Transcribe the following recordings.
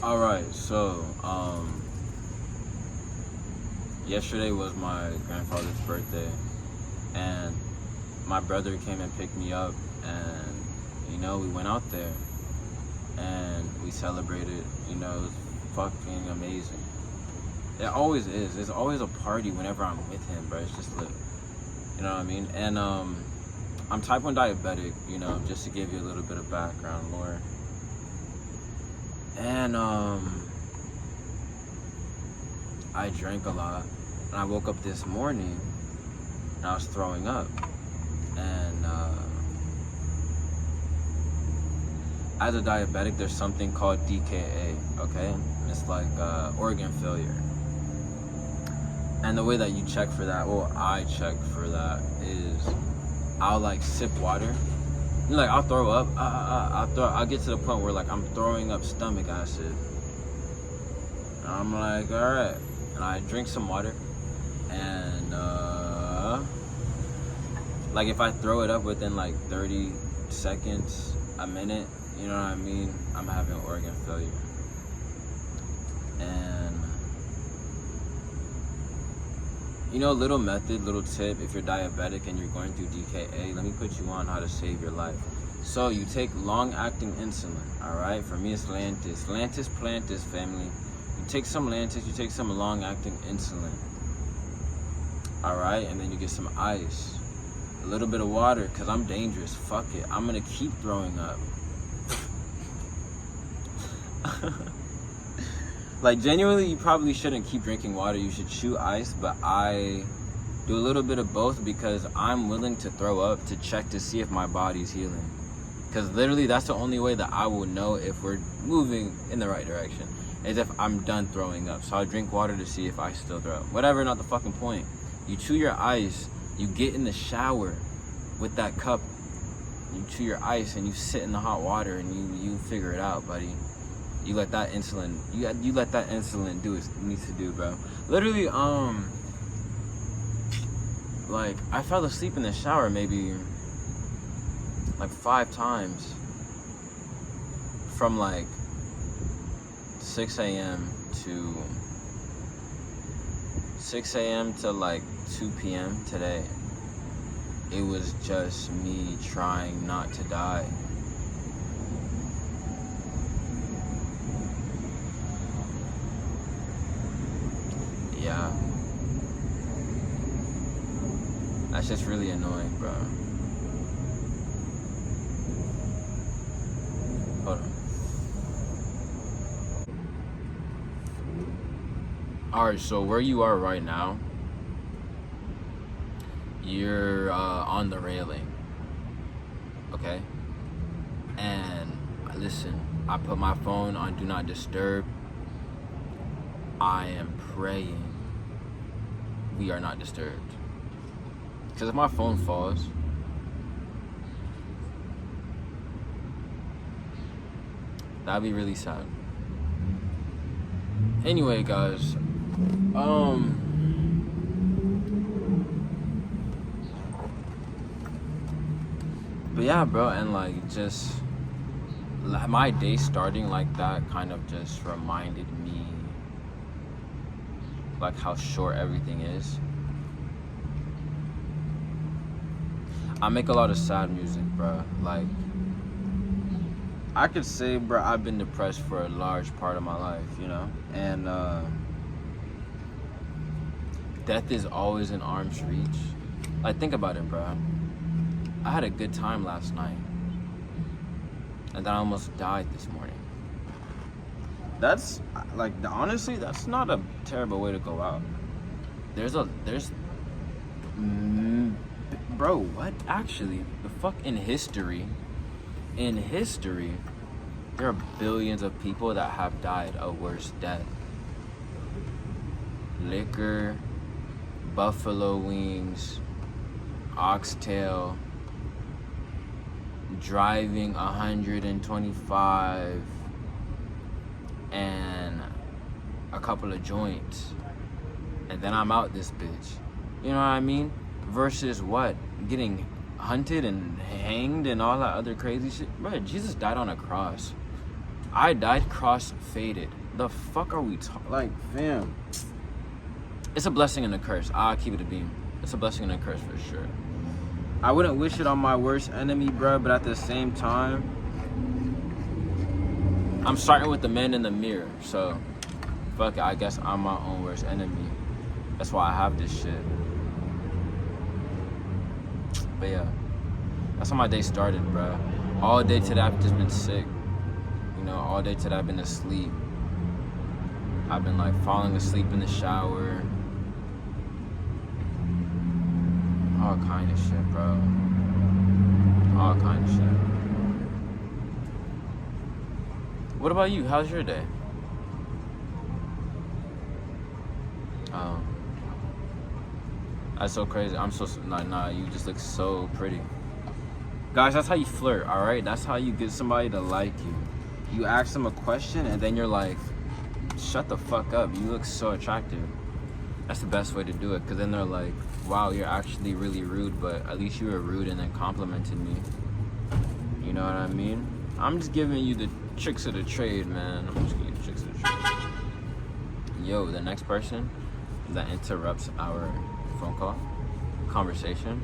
All right, so yesterday was my grandfather's birthday, and my brother came and picked me up, and we went out there and we celebrated. It was fucking amazing. It always is. There's always a party whenever I'm with him, bro. It's just lit. You know what I mean? And I'm type 1 diabetic, just to give you a little bit of background lore. And I drank a lot, and I woke up this morning and I was throwing up. And as a diabetic, there's something called DKA, okay? It's like organ failure. And the way that you check for that, or I check for that, is I'll like sip water. Like I'll throw up. I'll get to the point where like I'm throwing up stomach acid. And I'm like, all right, and I drink some water, and like if I throw it up within like 30 seconds, a minute, you know what I mean, I'm having organ failure. And little method, little tip, if you're diabetic and you're going through DKA, let me put you on how to save your life. So you take long-acting insulin, all right? For me, it's Lantus. Lantus plantis, family. You take some Lantus, you take some long-acting insulin, all right? And then you get some ice, a little bit of water, because I'm dangerous. Fuck it. I'm going to keep throwing up. Like, genuinely, you probably shouldn't keep drinking water. You should chew ice, but I do a little bit of both because I'm willing to throw up to check to see if my body's healing. Because literally, that's the only way that I will know if we're moving in the right direction, is if I'm done throwing up. So I'll drink water to see if I still throw up. Whatever, not the fucking point. You chew your ice, you get in the shower with that cup, you chew your ice, and you sit in the hot water, and you figure it out, buddy. You let that insulin, you let that insulin do what it needs to do, bro. Literally, like, I fell asleep in the shower maybe like 5 times from like 6 a.m. to like 2 p.m. today. It was just me trying not to die. Yeah. That's just really annoying, bro. Hold on. Alright, so where you are right now, you're on the railing. Okay? And listen, I put my phone on Do Not Disturb. I am praying we are not disturbed. Because if my phone falls, that'd be really sad. Anyway, guys, but yeah, bro, and like just my day starting like that kind of just reminded me like how short everything is. I make a lot of sad music, bro. Like, I could say, bro, I've been depressed for a large part of my life, and death is always in arm's reach. Like, think about it, bro. I had a good time last night, and then I almost died this morning. That's like, honestly, that's not a terrible way to go out. Bro, what? Actually, the fuck, in history, there are billions of people that have died a worse death. Liquor, buffalo wings, oxtail, driving 125, and a couple of joints, and then I'm out this bitch. You know what I mean? Versus what? Getting hunted and hanged and all that other crazy shit. Bro, Jesus died on a cross. I died cross-faded. The fuck are we talking? Like, fam. It's a blessing and a curse. I'll keep it a beam. It's a blessing and a curse for sure. I wouldn't wish it on my worst enemy, bro, but at the same time, I'm starting with the man in the mirror, so fuck it, I guess I'm my own worst enemy. That's why I have this shit. But yeah, that's how my day started, bro. All day today I've just been sick. You know, all day today I've been asleep. I've been like falling asleep in the shower. All kind of shit, bro. All kind of shit. What about you? How's your day? That's so crazy. I'm so nah. You just look so pretty, guys. That's how you flirt, all right? That's how you get somebody to like you. You ask them a question and then you're like, "Shut the fuck up. You look so attractive." That's the best way to do it, because then they're like, "Wow, you're actually really rude, but at least you were rude and then complimented me." You know what I mean? I'm just giving you the tricks of the trade, man. I'm just giving you the tricks of the trade. Yo, the next person that interrupts our phone call conversation,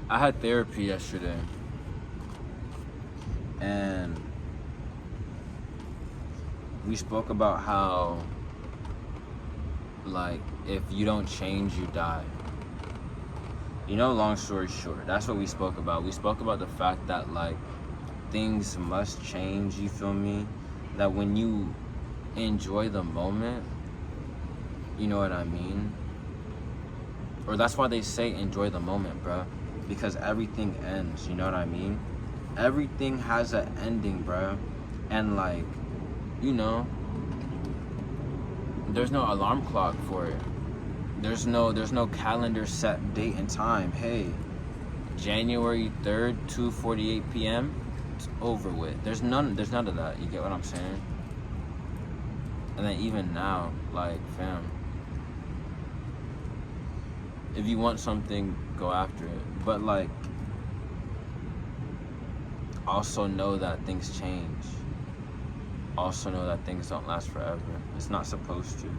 I had therapy yesterday, and we spoke about how, like, if you don't change, you die. You know, long story short, that's what we spoke about. We spoke about the fact that, like, things must change, you feel me? That when you enjoy the moment, you know what I mean? Or that's why they say enjoy the moment, bro. Because everything ends, you know what I mean? Everything has an ending, bro. And like, you know, there's no alarm clock for it. There's no calendar set date and time. Hey, January 3rd, 2:48 p.m. It's over with. There's none of that. You get what I'm saying? And then even now, like, fam, if you want something, go after it. But like, also know that things change. Also know that things don't last forever. It's not supposed to.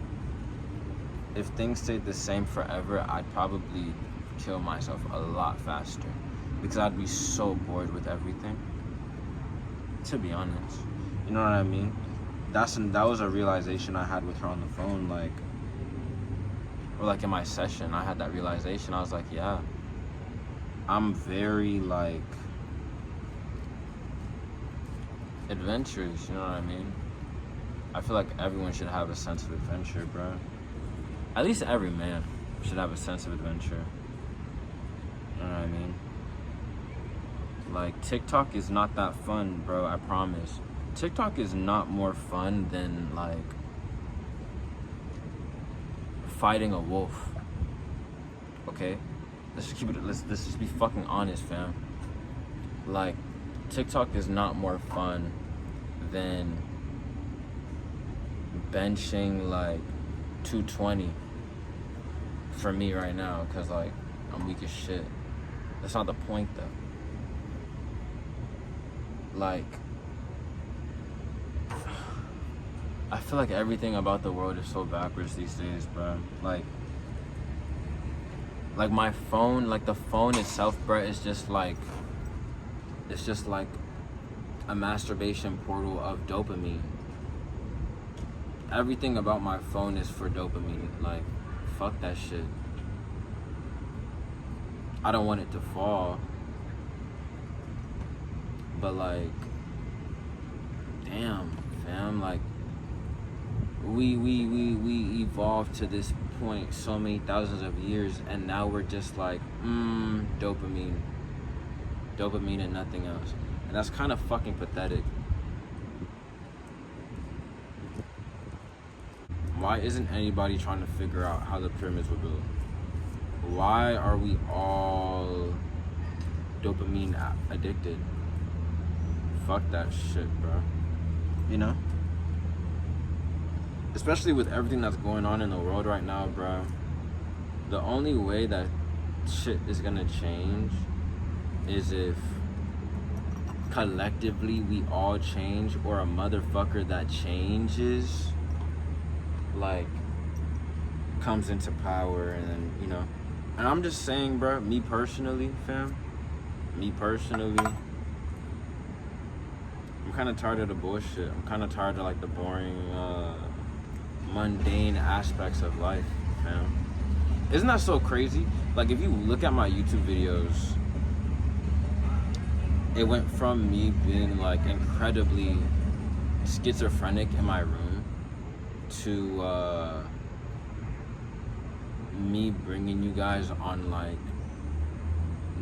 If things stayed the same forever, I'd probably kill myself a lot faster, because I'd be so bored with everything, to be honest. You know what I mean? That was a realization I had with her on the phone, like, or like in my session, I had that realization. I was like, yeah, I'm very, like, adventurous, you know what I mean? I feel like everyone should have a sense of adventure, bro. At least every man should have a sense of adventure. You know what I mean? Like, TikTok is not that fun, bro, I promise. TikTok is not more fun than, like, fighting a wolf. Okay? Let's just be fucking honest, fam. Like, TikTok is not more fun than benching, like, 220 for me right now, because, like, I'm weak as shit. That's not the point, though. Like, I feel like everything about the world is so backwards these days, bro. Like my phone, like the phone itself, bro, is just like, it's just like a masturbation portal of dopamine. Everything about my phone is for dopamine. Like, fuck that shit. I don't want it to fall, but like, damn, fam, like, we evolved to this point so many thousands of years, and now we're just like, dopamine and nothing else. And that's kind of fucking pathetic. why isn't anybody trying to figure out how the pyramids were built? Why are we all dopamine addicted? Fuck that shit, bro. You know? Especially with everything that's going on in the world right now, bro. The only way that shit is gonna change is if collectively we all change, or a motherfucker that changes, like, comes into power, and then, you know. And I'm just saying, bro, me personally, fam, I'm kind of tired of the bullshit. I'm kind of tired of, like, the boring, mundane aspects of life, fam. Isn't that so crazy? Like, if you look at my YouTube videos, it went from me being, like, incredibly schizophrenic in my room to me bringing you guys on, like,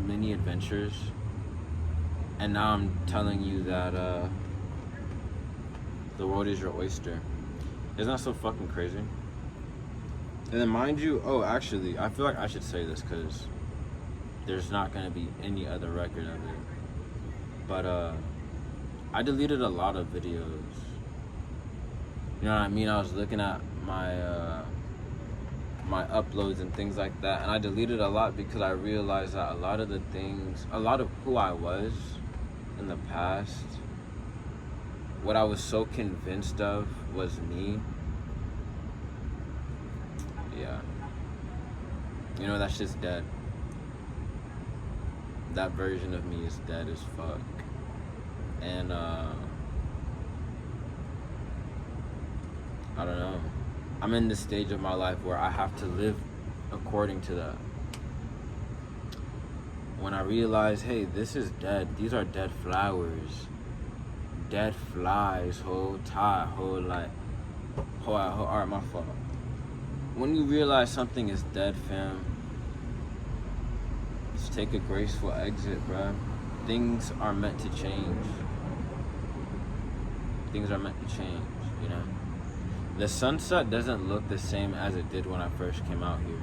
mini adventures. And now I'm telling you that the world is your oyster. Isn't that so fucking crazy? And then mind you, oh, actually, I feel like I should say this because there's not going to be any other record of it. But I deleted a lot of videos. You know what I mean? I was looking at my my uploads and things like that, and I deleted a lot because I realized that a lot of the things, a lot of who I was in the past, what I was so convinced of was me. Yeah. You know, that shit's dead. That version of me is dead as fuck. And I don't know. I'm in this stage of my life where I have to live according to that. When I realize, hey, this is dead. These are dead flowers. Dead flies, whole tie, whole like, alright, my fault. When you realize something is dead, fam, just take a graceful exit, bruh. Things are meant to change. Things are meant to change, you know? The sunset doesn't look the same as it did when I first came out here.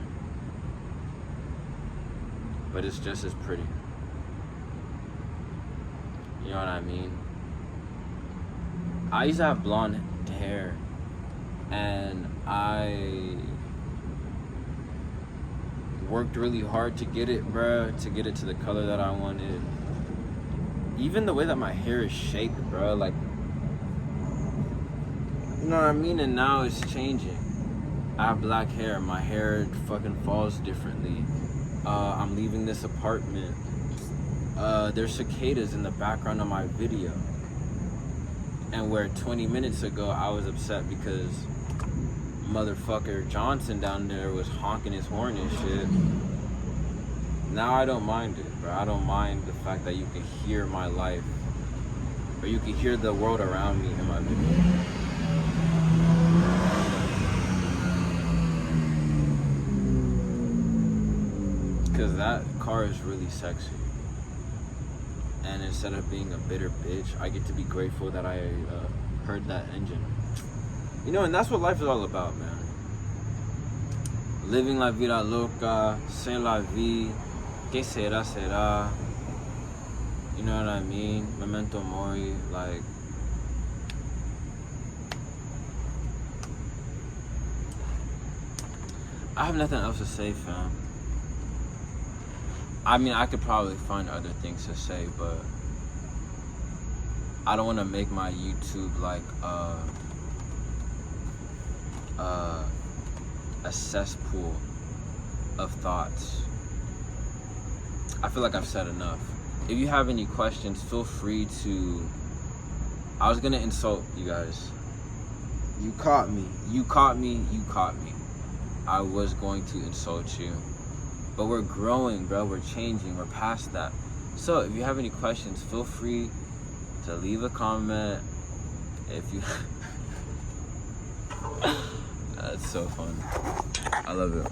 But it's just as pretty. You know what I mean? I used to have blonde hair, and I worked really hard to get it, bruh, to get it to the color that I wanted. Even the way that my hair is shaped, bruh, like, you know what I mean? And now it's changing. I have black hair. My hair fucking falls differently. I'm leaving this apartment. There's cicadas in the background of my video. And where 20 minutes ago I was upset because motherfucker Johnson down there was honking his horn and shit. Now I don't mind it, bro. I don't mind the fact that you can hear my life, or you can hear the world around me in my video. Because that car is really sexy. And instead of being a bitter bitch, I get to be grateful that I heard that engine. You know, and that's what life is all about, man. Living la vida loca, c'est la vie, que sera, sera. You know what I mean? Memento mori, like. I have nothing else to say, fam. I mean, I could probably find other things to say, but I don't want to make my YouTube like a cesspool of thoughts. I feel like I've said enough. If you have any questions, feel free to. I was gonna insult you guys. You caught me. You caught me. You caught me. I was going to insult you. But we're growing, bro. We're changing. We're past that. So if you have any questions, feel free to leave a comment. If you... That's so fun. I love it.